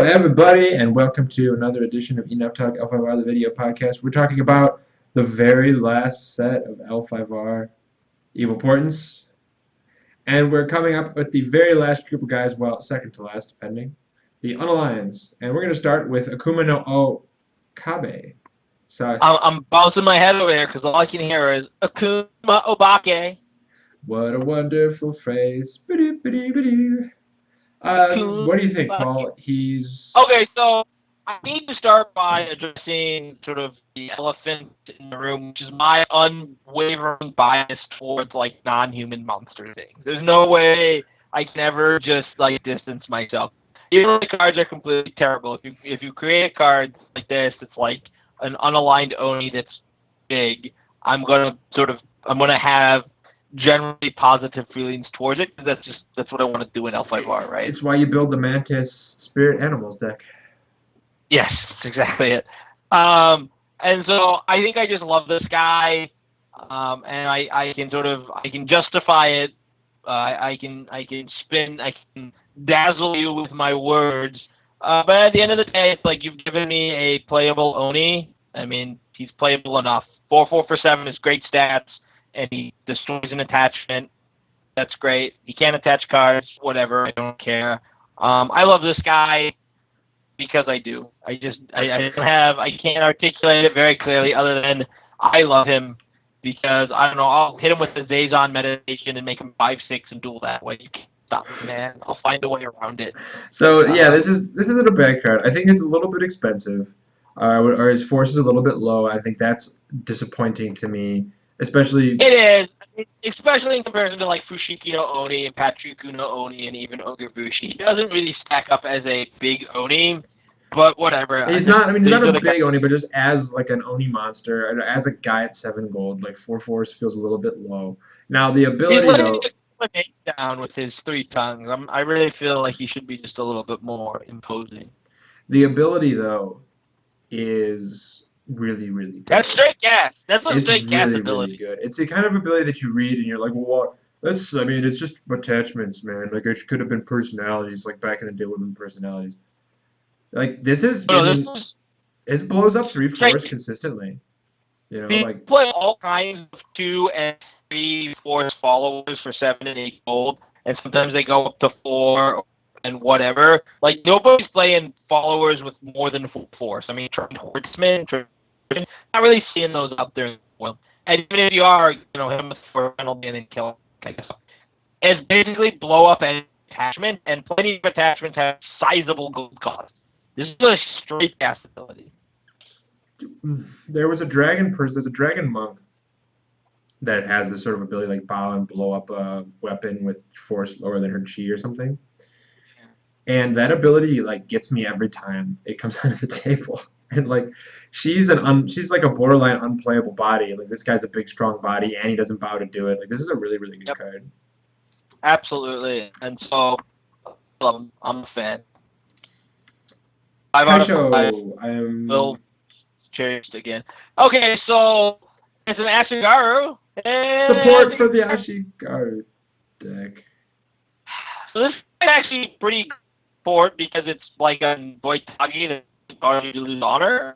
everybody, and welcome to another edition of Enough Talk L5R, the video podcast. We're talking about the very last set of L5R Evil Portents, and we're coming up with the very last group of guys, well, second to last, depending, the Unaligned. And we're going to start with Akuma no Okabe. So, I'm bouncing my head over here because all I can hear is Akuma Obake. what a wonderful phrase. What do you think, Paul? Okay, so I need to start by addressing sort of the elephant in the room, which is my unwavering bias towards like non-human monster things. There's no way I can ever just like distance myself. Even though the cards are completely terrible. If you create a card like this, it's like an unaligned Oni that's big. I'm gonna have generally positive feelings towards it because that's what I want to do in L5R, right? It's why you build the Mantis Spirit Animals deck. Yes, that's exactly it. And so I think I just love this guy, and I can justify it. I can dazzle you with my words. But at the end of the day, it's like you've given me a playable Oni. I mean, he's playable enough. 4/4 for 7 is great stats, and he destroys an attachment. That's great. He can't attach cards, whatever. I don't care. I love this guy because I do. I can't articulate it very clearly other than I love him because, I don't know, I'll hit him with the Zazon meditation and make him 5/6 and duel that way. You can't stop me, man. I'll find a way around it. So, yeah, this isn't a bad card. I think it's a little bit expensive. Or his force is a little bit low. I think that's disappointing to me, especially... It is. Especially in comparison to like Fushiki no Oni and Patriku no Oni and even Ogabushi. He doesn't really stack up as a big Oni, but whatever. He's not a big Oni, but just as like an Oni monster, and as a guy at 7 gold, like 4 force feels a little bit low. Now the ability though, down with his 3 tongues. I really feel like he should be just a little bit more imposing. The ability though is really, really good. That's straight gas. That's a straight gas ability. Really good. It's the kind of ability that you read and you're like, well, it's just attachments, man. Like, it could have been personalities, like back in the day would have been personalities. Like, it blows up 3 force consistently. You know, like play all kinds of 2 and 3 force followers for 7 and 8 gold, and sometimes they go up to 4 and whatever. Like, nobody's playing followers with more than 4 force. I mean, Horseman, not really seeing those out there in the world. And even if you are, him with 4 penalty and then kill him, I guess. It's basically blow up an attachment, and plenty of attachments have sizable gold cost. This is a straight gas ability. There's a dragon monk that has this sort of ability, like bow and blow up a weapon with force lower than her chi or something. And that ability like gets me every time it comes onto the table. And like she's like a borderline unplayable body. Like, this guy's a big strong body and he doesn't bow to do it. Like, this is a really, really good card. Absolutely. And so I'm a fan. Will cherished again. Okay, so it's an Ashigaru. Support for the Ashigaru deck. So this is actually pretty support because it's like a Boitagi that causes you to lose honor.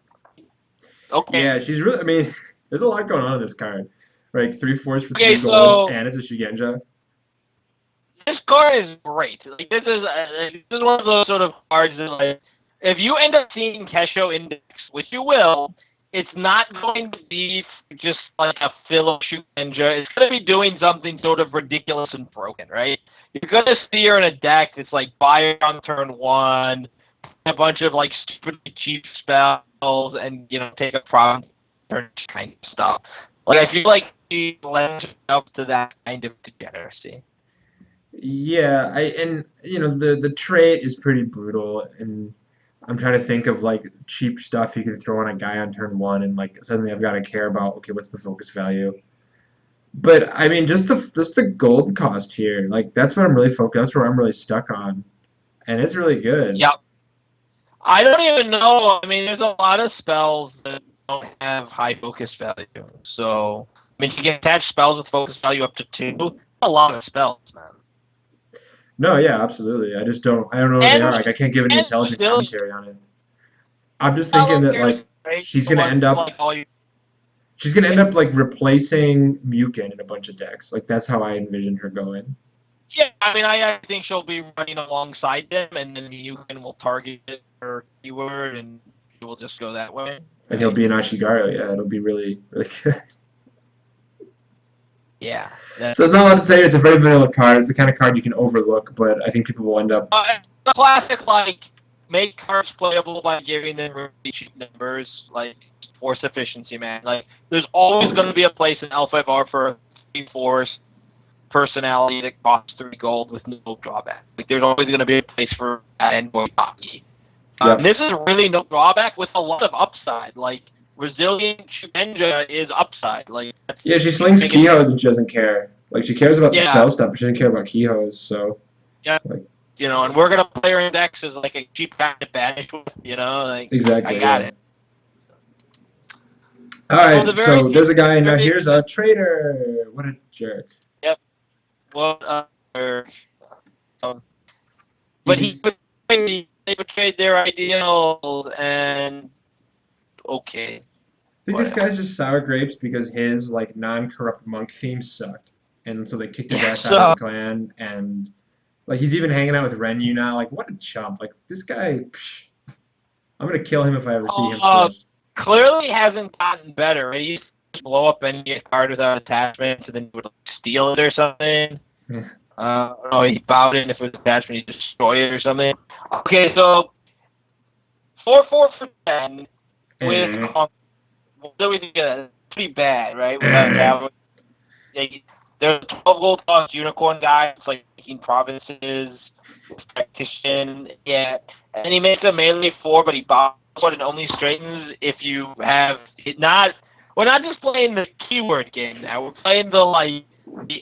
Okay. Yeah, she's really. I mean, there's a lot going on in this card. Right, 3 force for 3 gold, and it's a Shigenja. This card is great. Like, this is one of those sort of cards that, like, if you end up seeing Kesho Index, which you will, it's not going to be just like a fill of Shigenja. It's going to be doing something sort of ridiculous and broken, right? You're going to see her in a deck that's like buy on turn 1, a bunch of like stupidly cheap spells, and take a problem turn kind of stuff. Like, I feel like she lends up to that kind of degeneracy. Yeah, the trait is pretty brutal, and I'm trying to think of like cheap stuff you can throw on a guy on turn 1, and like suddenly I've got to care about, okay, what's the focus value? But I mean, just the gold cost here, like that's what I'm really focused. That's where I'm really stuck on, and it's really good. Yep. I don't even know. I mean, there's a lot of spells that don't have high focus value. So I mean, you can attach spells with focus value up to 2. A lot of spells, man. No, yeah, absolutely. I don't know what they And are. Like, I can't give any and intelligent Brazilian, commentary on it. I'm just I thinking don't that care. like Right? she's So gonna much end up like all you. she's gonna Yeah, end up like replacing Mukin in a bunch of decks. Like that's how I envision her going. yeah. I mean, I think she'll be running alongside them, and then you will target her keyword, and she will just go that way, And he'll right? be an Ashigaru. Yeah, it'll be really, really good. Yeah. That, So it's not a lot to say. It's a very vanilla card. It's the kind of card you can overlook, but I think people will end up. the classic like make cards playable by giving them really cheap numbers, like force efficiency, man. Like there's always going to be a place in L5R for a 3 force personality that costs 3 gold with no drawback. Like there's always going to be a place for that envoy hockey. Yep. This is really no drawback with a lot of upside. Like Resilient Shugenja is upside. Like that's Yeah, she slings making keyhose and she doesn't care. Like she cares about the yeah, spell stuff, but she doesn't care about keyhose. So yeah. like And we're gonna play her index as like a cheap guy to banish with. Like I exactly, got yeah. it. All So the right, very so there's a guy, and now very here's a traitor. What a jerk. yep. Well, um, but He's they betrayed their ideals, and okay, I think this whatever. guy's just sour grapes because his like non-corrupt monk theme sucked, and so they kicked his Yeah. ass out of the So clan, and like he's even hanging out with Renyu now. Like what a chump! Like this guy, psh, I'm gonna kill him if I ever see him uh, switched. clearly hasn't gotten better. Right? He used to blow up any card without attachment, and then he would like, steal it or something. Oh, he bowed in if it was attachment, he destroyed it or something. Okay, so 4-4 for 10 with Eh, what do we think of that? It's pretty bad, right? Without eh. Java, like, there's a 12 gold cost unicorn guy. It's like making provinces, tactician, yeah, and he makes a melee 4, but he bows and only straightens if you have it not. We're not just playing the keyword game now. We're playing the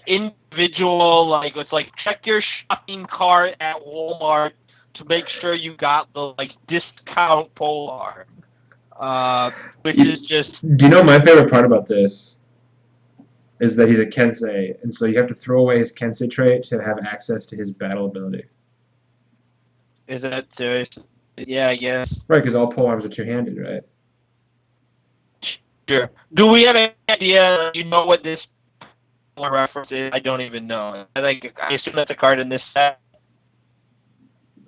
individual, like it's like check your shopping cart at Walmart to make sure you got the like discount polar, which You, is just do you know my favorite part about this is that he's a Kensei, and so you have to throw away his Kensei trait to have access to his battle ability. is that serious? Yeah, I guess. Right, because all polearms are two-handed, right? Sure. Do we have any idea? You know what this reference is? I don't even know. I assume that's a card in this set.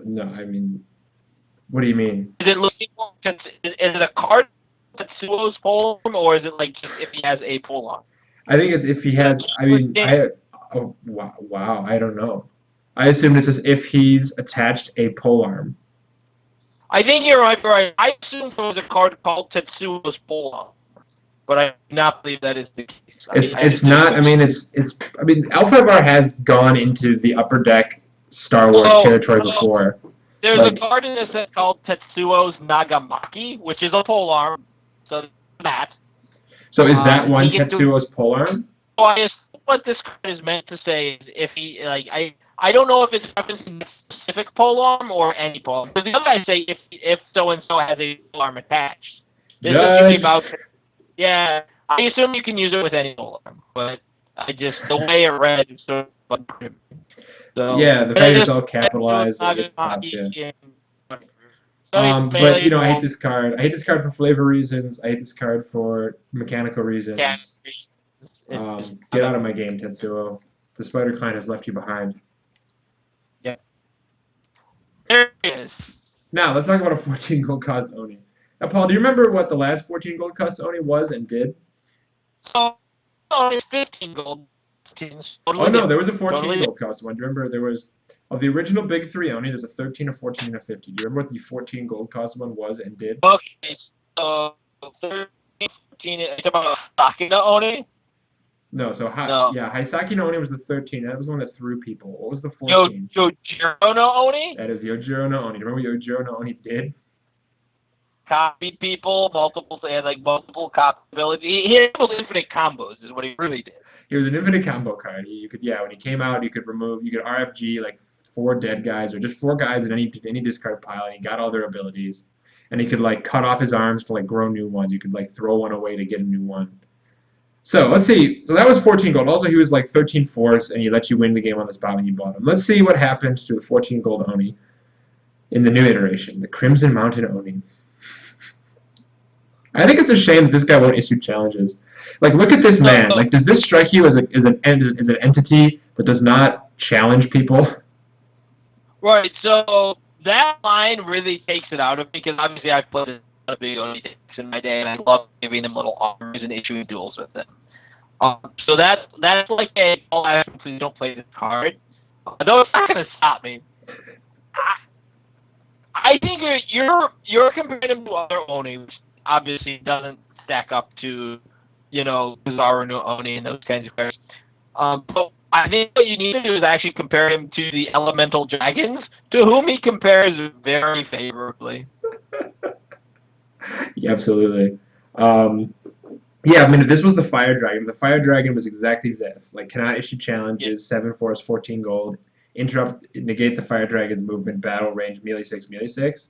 No, I mean, what do you mean? Is it looking? Is it a card Tetsuo's polearm, or is it like just if he has a polearm? I think it's if he has. I mean, oh wow, wow, I don't know. I assume this is if he's attached a polearm. I think you're right. I assume there was a card called Tetsuo's polearm, but I do not believe that is the case. I It's just think not. I mean, it's. I mean, L5R has gone into the upper deck Star Wars territory before. There's a Like, card in this set called Tetsuo's Nagamaki, which is a polearm. So that. so is that one He can do. Tetsuo's polearm? So I assume what this card is meant to say is if he like I don't know if it's referencing a specific polearm or any polearm. Because the other guys say if so and so has a polearm attached. This is usually Judge. about yeah. I assume you can use it with any polearm, but I just the way it read is sort of like, so Yeah, the but fact it it's just all capitalized, like it's tough. Nagamaki Yeah. and so he's But melee you know, I hate for this card. I hate this card for flavor reasons. I hate this card for mechanical cat. reasons. It's just Get out of my game, Tetsuo. The Spider Clan has left you behind. yeah. There it is. Now, let's talk about a 14 gold cost Oni. Now, Paul, do you remember what the last 14 gold cost Oni was and did? So it's 15 gold. It's Oh, totally no, there different. was a 14 Totally gold cost one. Do you remember there was, of the original big three Oni, there's a 13, a 14, and a 50. Do you remember what the 14 gold cost one was and did? okay. So 13, 14, it's about Sakina Oni. No, so No. yeah, Haisaki no Oni was the 13. That was the one that threw people. What was the 14? Yojiro no Oni? That is Yojiro no Oni. Do you remember what Yojiro no Oni did? Copied people, multiple copy ability. He enabled infinite combos is what he really did. He was an infinite combo card. You could, yeah, when he came out, you could RFG like 4 dead guys or just 4 guys in any discard pile, and he got all their abilities. And he could like cut off his arms to like grow new ones. You could like throw one away to get a new one. So let's see. So that was 14 gold. Also, he was like 13 force, and he let you win the game on the spot when you bought him. Let's see what happens to the 14 gold Oni in the new iteration, the Crimson Mountain Oni. I think it's a shame that this guy won't issue challenges. Like, look at this man. So, Like, does this strike you as an entity that does not challenge people? right, so that line really takes it out of me because obviously I've played a lot of big Oni decks in my day, and I love giving them little offers and issuing duels with them. So that's like a oh, I please don't play this card. Though it's not going to stop me. I think you're comparing him to other Oni, which obviously doesn't stack up to, Kizaru no Oni and those kinds of players. But I think what you need to do is actually compare him to the Elemental Dragons, to whom he compares very favorably. Yeah, absolutely. Yeah, I mean, if this was the Fire Dragon, the Fire Dragon was exactly this. Like, cannot issue challenges, 7 force, 14 gold, interrupt, negate the Fire Dragon's movement, battle range, melee 6, melee 6.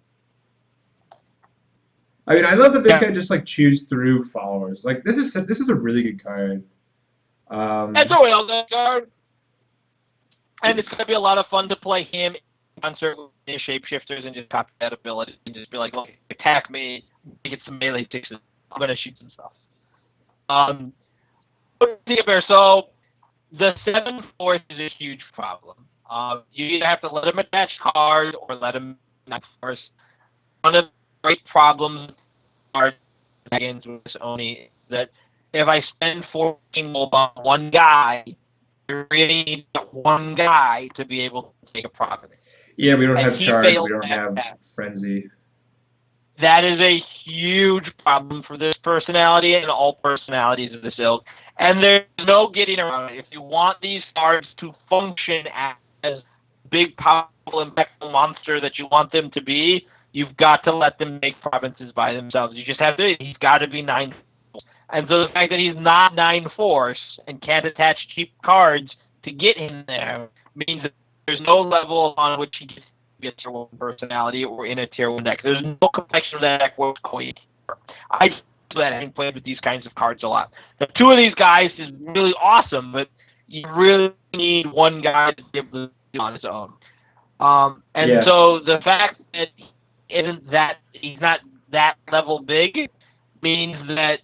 I mean, I love that this guy just, like, chews through followers. Like, this is a really good card. That's a well done card. And it's going to be a lot of fun to play him on certain shapeshifters and just copy that ability and just be like, look, attack me, get some melee sixes. I'm going to shoot some stuff. So the 7 force is a huge problem. You either have to let him attach cards or let him not force. One of the great problems with cards against with this Oni is that if I spend 14 gold on one guy, you really need that one guy to be able to take a profit. Yeah, we don't have charge, we don't have frenzy. That is a huge problem for this personality and all personalities of this ilk. And there's no getting around it. If you want these cards to function as big, powerful, impactful monster that you want them to be, you've got to let them make provinces by themselves. You just have to. He's got to be 9 force. And so the fact that he's not 9 force and can't attach cheap cards to get him there means that there's no level on which he gets to be a tier 1 personality or in a tier 1 deck. There's no complexion of that deck worth going. I do that having played with these kinds of cards a lot. The 2 of these guys is really awesome, but you really need one guy to be able to do it on his own. So the fact that he's not that level big means that,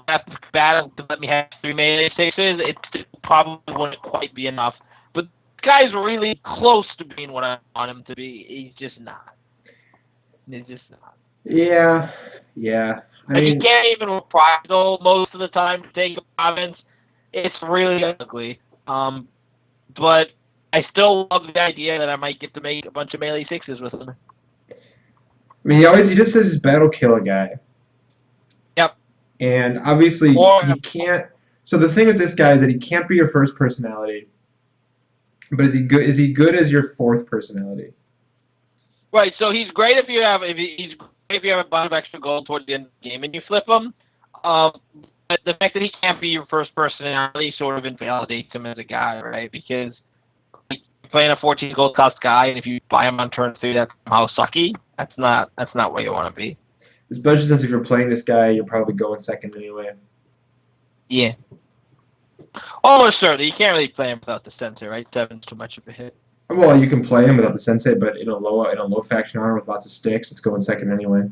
that battle to let me have 3 melee 6s, it probably wouldn't quite be enough. But this guy's really close to being what I want him to be. He's just not. He's just not. Yeah. I mean, you can't even reprisal most of the time to take a province. It's really ugly. But I still love the idea that I might get to make a bunch of melee 6s with him. I mean, he just says he's battle kill a guy. Yep. And obviously he can't. So the thing with this guy is that he can't be your first personality. But is he good? Is he good as your 4th personality? Right. So he's great if you have a bunch of extra gold towards the end of the game and you flip him. But the fact that he can't be your first personality sort of invalidates him as a guy, right? Because you're playing a 14 gold cost guy, and if you buy him on turn 3, that's somehow sucky. That's not where you want to be. Especially since if you're playing this guy, you're probably going second anyway. Yeah. Almost certainly. You can't really play him without the sensor, right? 7's too much of a hit. Well, you can play him without the sensei, but in a low faction armor with lots of sticks, it's going second anyway.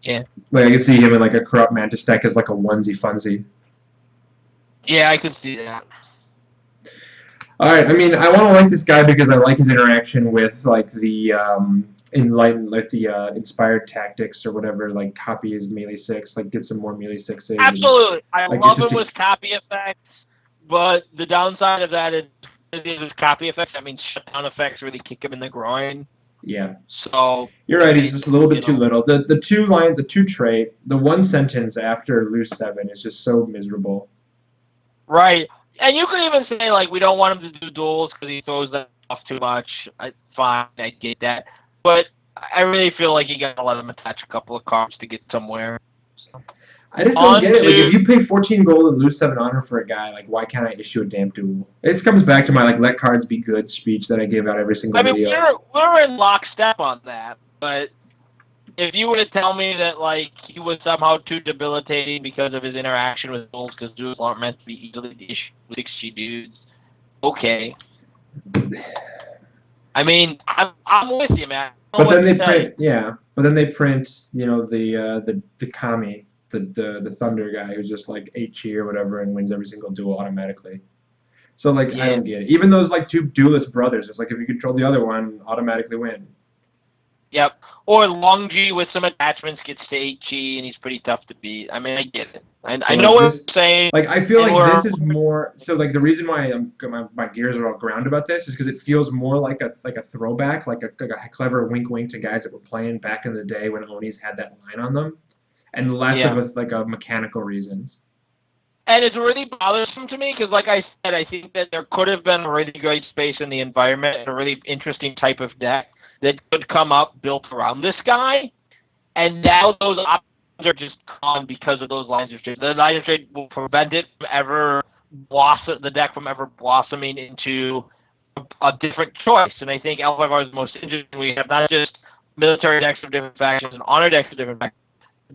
Yeah. Like I could see him in like a corrupt mantis deck as like a onesie funsie. Yeah, I could see that. All right. I mean, I want to like this guy because I like his interaction with like the enlightened, like the inspired tactics or whatever. Like copy his melee 6, like get some more melee 6s. Absolutely, I like, love him with copy effects, but the downside of that is with copy effects. That means shutdown effects really kick him in the groin. Yeah. So you're right. He's just a little bit too little. The 2 trait, the 1 sentence after lose 7 is just so miserable. Right. And you could even say, like, we don't want him to do duels because he throws that off too much. Fine, I get that. But I really feel like you got to let him attach a couple of cards to get somewhere. So. I just don't get it. Like, if you pay 14 gold and lose 7 honor for a guy, like, why can't I issue a damn duel? It comes back to my, like, let cards be good speech that I give out every single video. We're in lockstep on that, but if you were to tell me that like he was somehow too debilitating because of his interaction with duels, because duels aren't meant to be easily issued with 60 dudes, okay. I mean, I'm with you, man. I don't But know then what they to tell you. print, yeah. But then they print, the Kami, the Thunder guy who's just like 8 chi or whatever and wins every single duel automatically. So like I Yeah. don't get it. Even those like two duelist brothers, it's like if you control the other one, automatically win. Yep. Or Long G with some attachments gets to 8G and he's pretty tough to beat. I mean, I get it. So I know like what this, you're saying, like I feel and like we're this is more. So like the reason why my gears are all ground about this is because it feels more like a throwback, like a clever wink wink to guys that were playing back in the day when Onis had that line on them, and less of yeah. a mechanical reasons. And it's really bothersome to me because, like I said, I think that there could have been a really great space in the environment and a really interesting type of deck that could come up built around this guy. And now those options are just gone because of those lines of trade. The lines of trade will prevent it from ever the deck from ever blossoming into a different choice. And I think L5R is the most interesting. We have not just military decks of different factions and honor decks of different factions,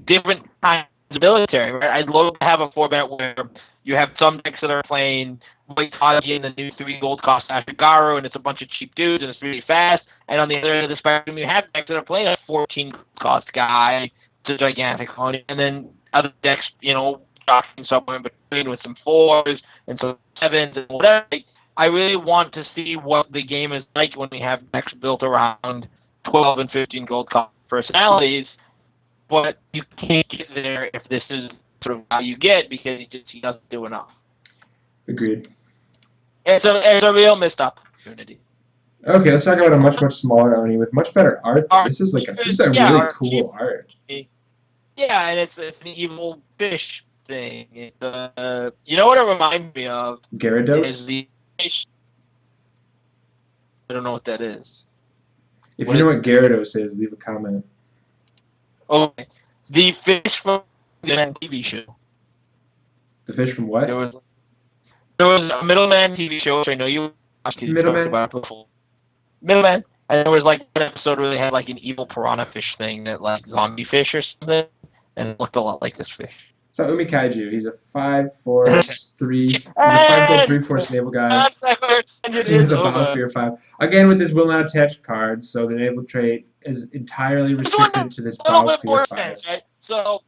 different kinds of military. Right? I'd love to have a format where you have some decks that are playing White Taji and the new 3 gold cost Ashigaru, and it's a bunch of cheap dudes and it's really fast. And on the other end of the spectrum, you have decks that are playing a 14 gold cost guy, it's a gigantic honey, and then other decks, dropping somewhere in between with some 4s and some 7s and whatever. I really want to see what the game is like when we have decks built around 12 and 15 gold cost personalities, but you can't get there if this is sort of how you get because he doesn't do enough. Agreed. It's a real missed opportunity. Okay, let's talk about a much smaller Oni with much better art. Though. This is a really cool art. Yeah, and it's an evil fish thing. You know what it reminds me of Gyarados? is the fish. I don't know what that is. If you know what Gyarados is, leave a comment. Okay, the fish from the TV show. The fish from what? There was a Middleman TV show, which I know you watched because you talked about it before. Middleman. And there was like an episode where they had like an evil piranha fish thing that like zombie fish or something, and it looked a lot like this fish. So Umi Kaiju, he's a 5/4 3. He's a 5 gold 3/4 naval guy with a Battlefield 5. Again, with his will not attach cards, so the naval trait is entirely restricted to this Battlefield 5. Right? So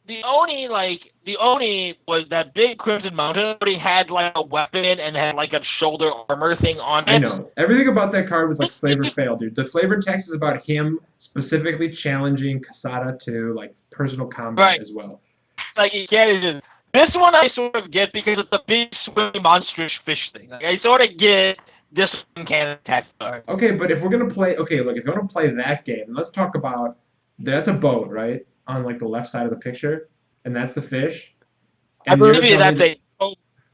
the Oni was that big Crimson Mountain, but he had like a weapon and had like a shoulder armor thing on it. I know. Everything about that card was like flavor fail, dude. The flavor text is about him specifically challenging Kasada to like personal combat as well. Like you can't just. This one I sort of get because it's a big swimming monstrous fish thing. Like I sort of get this one can't attack cards. Okay, but if we're gonna play, if you want to play that game, let's talk about that's a boat, right? On like the left side of the picture, and that's the fish. And I believe that's a.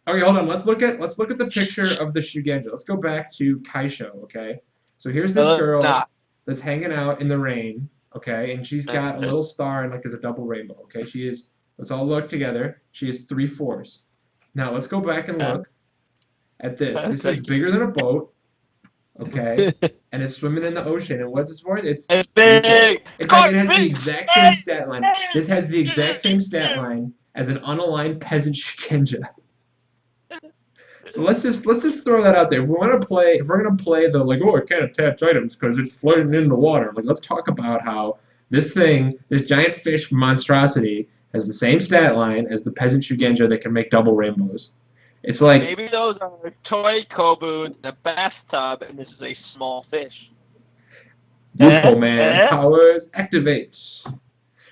Okay, hold on. Let's look at the picture of the Shugenja. Let's go back to Kaisho. Okay, so here's this girl that's hanging out in the rain. Okay, and she's got a little star and like there's a double rainbow. Okay, she is. Let's all look together. She is 3/4. Now let's go back and look at this. This is bigger than a boat. Okay, and it's swimming in the ocean. And what's it for? It's big. In fact, it has the exact same stat line. This has the exact same stat line as an unaligned peasant Shugenja. So let's just throw that out there. If we're gonna play the like, oh, I can't attach items because it's floating in the water. Like, let's talk about how this giant fish monstrosity, has the same stat line as the peasant Shugenja that can make double rainbows. It's like maybe those are toy Kobu, the bathtub, and this is a small fish. Loophole man powers activate.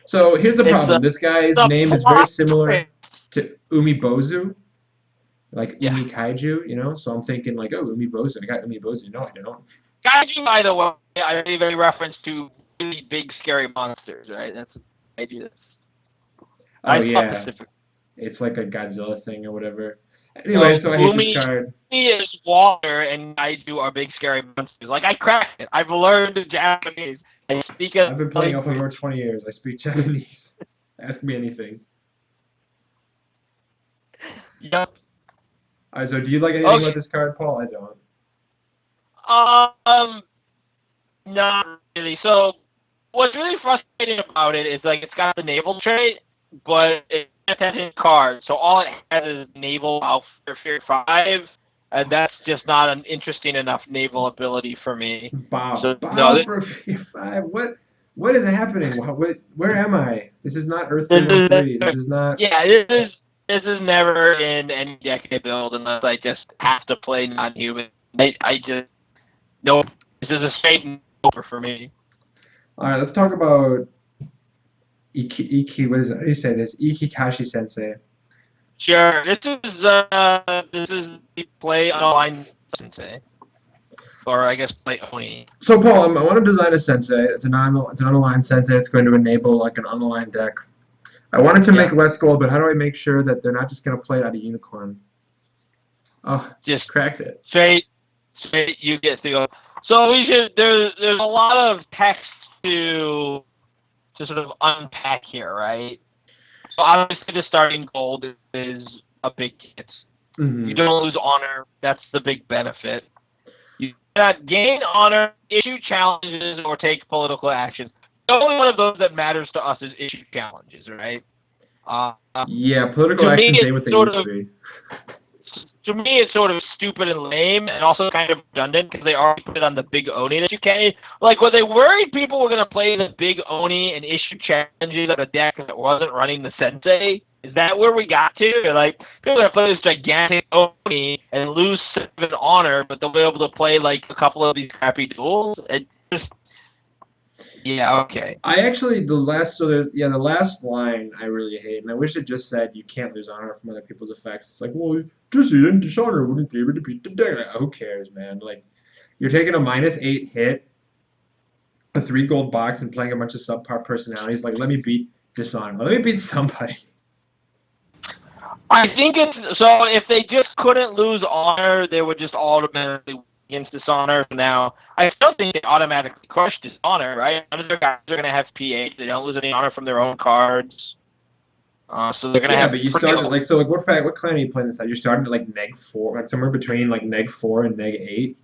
So here's the problem. This guy's name is very similar to Umibozu. Like Umi Kaiju, so I'm thinking like, oh, Umibozu. I got Umibozu. No, I don't. Kaiju, by the way, I believe a reference to really big, scary monsters, right? That's what I do. Oh, yeah. It's like a Godzilla thing or whatever. Anyway, so I hate this card. Umi is water, and Kaiju are big, scary monsters. Like, I cracked it. I've learned Japanese. I've been playing L5R for over 20 years. I speak Japanese. Ask me anything. Yep. All right, so do you like anything about this card, Paul? I don't. Not really. So what's really frustrating about it is like it's got the naval trait, but it has his card, so all it has is naval Alpha Fear 5, and that's just not an interesting enough naval ability for me. So no, Bow for 5. What is happening? Where am I? This is not Earth this is 313. This is not. yeah, this is never in any decade build unless I just have to play non-human. I just no. This is a straight over for me. All right, let's talk about Iki. What is it? How do you say this? Ikikashi Sensei. Sure, this is the play Unaligned Sensei, or I guess play Oni. So Paul, I want to design a sensei. It's an unaligned sensei. It's going to enable like an unaligned deck. I wanted to make less gold, but how do I make sure that they're not just going to play it out of unicorn? Oh, Just cracked it. Straight, you get to go. So we should. There's a lot of text to sort of unpack here, right? So obviously the starting gold is a big hit. Mm-hmm. You don't lose honor. That's the big benefit. You cannot gain honor, issue challenges, or take political actions. The only one of those that matters to us is issue challenges, right? Yeah, political actions ain't what they used to be. To me, it's sort of stupid and lame, and also kind of redundant because they already put it on the big Oni that you can. Like, were they worried people were going to play the big Oni and issue challenges of a deck that wasn't running the Sensei? Is that where we got to? Or like, people are going to play this gigantic Oni and lose 7 honor, but they'll be able to play like a couple of these crappy duels? It just, yeah, okay. The last line I really hate, and I wish it just said you can't lose honor from other people's effects. It's like, well, dishonor wouldn't be able to beat the deck. Like, who cares, man? Like, you're taking a -8 hit, a 3 gold box, and playing a bunch of subpar personalities. Like, let me beat dishonor. Let me beat somebody. I think it's so. If they just couldn't lose honor, they would just automatically win against dishonor. Now, I still think they automatically crush dishonor, right? None of their guys are going to have PH. They don't lose any honor from their own cards. So they're going to have. Yeah, but you started what clan are you playing this at? You're starting at like -4, like somewhere between like -4 and -8.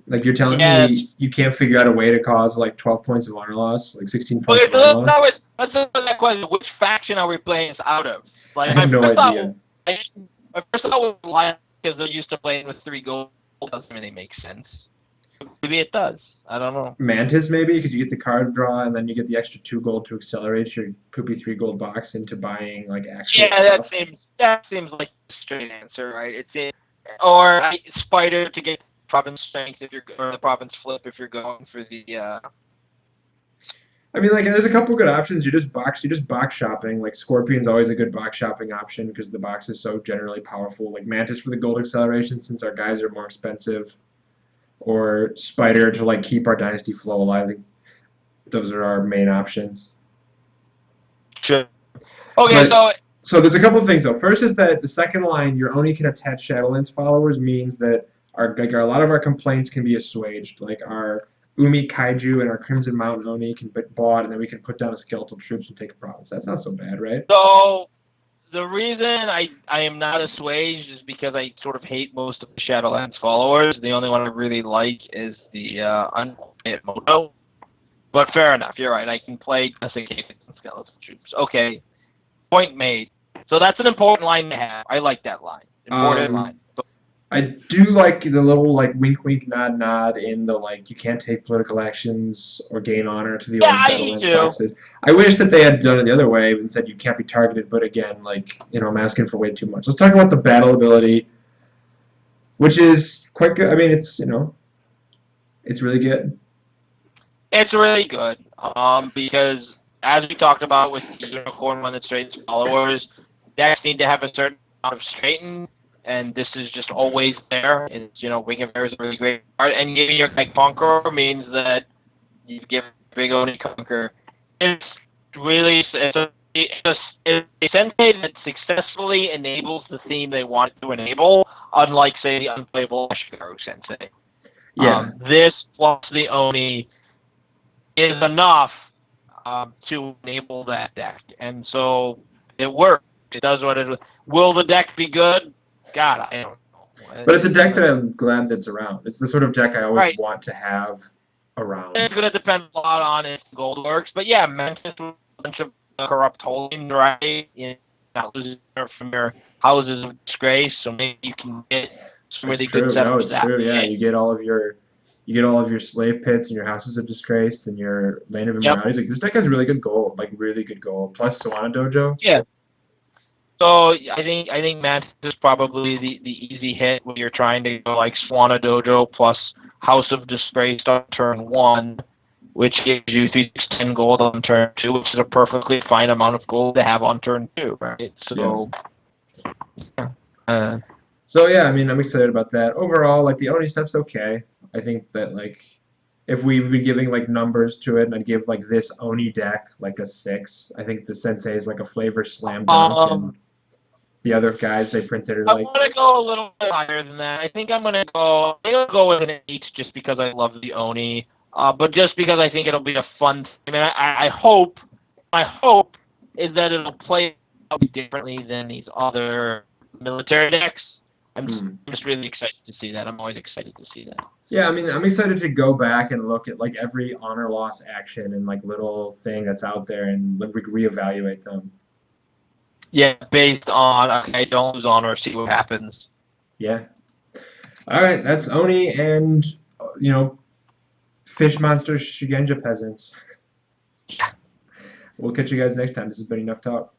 Like you're telling me you can't figure out a way to cause like 12 points of honor loss, like 16 points of honor loss? Let's answer that question. Which faction are we playing this out of? Like, I have no idea. My first thought was Lion because they're used to playing with 3 gold. Doesn't really make sense. Maybe it does. I don't know. Mantis maybe because you get the card draw and then you get the extra 2 gold to accelerate your poopy 3 gold box into buying like actual stuff. that seems like a straight answer, right? Or Spider to get province strength or the province flip if you're going for the. I mean, like, there's a couple good options. You're just box shopping. Like, Scorpion's always a good box shopping option because the box is so generally powerful. Like, Mantis for the gold acceleration since our guys are more expensive. Or Spider to, like, keep our Dynasty flow alive. Like, those are our main options. Sure. Okay, so there's a couple of things, though. First is that the second line, your Oni can attach Shadowlands followers, means that a lot of our complaints can be assuaged. Like, our Umi Kaiju and our Crimson Mountain Oni can be bought, and then we can put down a skeletal troops and take a province. That's not so bad, right? So the reason I am not assuaged is because I sort of hate most of the Shadowlands followers. The only one I really like is the Unquiet Moto. But fair enough, you're right. I can play desiccated skeletal troops. Okay, point made. So that's an important line to have. I like that line. Important line. I do like the little like wink wink nod nod in the like you can't take political actions or gain honor to the old Shadowlands boxes. I wish that they had done it the other way and said you can't be targeted, but again, like, I'm asking for way too much. Let's talk about the battle ability, which is quite good. I mean, it's it's really good. It's really good. Because as we talked about with the unicorn one that straightens followers, decks need to have a certain amount of straighten. And this is just always there. It's, Wing of Air is a really great card. And giving your guy Conqueror means that you give Big Oni Conqueror. It's really it's a sensei that successfully enables the theme they want to enable, unlike, say, the unplayable Ashigaru sensei. Yeah. This plus the Oni is enough to enable that deck. And so it works. It does what it will the deck be good? God, I don't know. But it's a deck that I'm glad that's around. It's the sort of deck I always Right. want to have around. It's going to depend a lot on if gold works. But yeah, Memphis with a bunch of corrupt holdings, right? You know, from your houses of disgrace, so maybe you can get some It's really good true. No, setups it's that true. Yeah, way. you get all of your slave pits and your houses of disgrace and your land of Yep. immoralities. Like this deck has really good gold, like really good gold. Plus Solana Dojo. Yeah. So I think Mantis is probably the easy hit when you're trying to go like Swana Dojo plus House of Disgrace on turn 1, which gives you 3 10 gold on turn 2, which is a perfectly fine amount of gold to have on turn 2, right? Yeah. So uh, So yeah, I mean, I'm excited about that. Overall, like the Oni stuff's okay. I think that like if we've been giving like numbers to it, and I'd give like this Oni deck like a 6. I think the Sensei is like a flavor slam dunk, and um the other guys they printed are I like, want to go a little bit higher than that. I think I'm gonna go with an 8 just because I love the Oni. But just because I think it'll be a fun. I mean, my hope is that it'll play out differently than these other military decks. I'm just, hmm. I'm just really excited to see that. I'm always excited to see that. Yeah, I mean, I'm excited to go back and look at like every honor loss action and like little thing that's out there and like, reevaluate them. Yeah, based on okay, don't lose honor, see what happens. Yeah. All right, that's Oni and you know fish monster Shigenja peasants. Yeah. We'll catch you guys next time. This has been enough talk.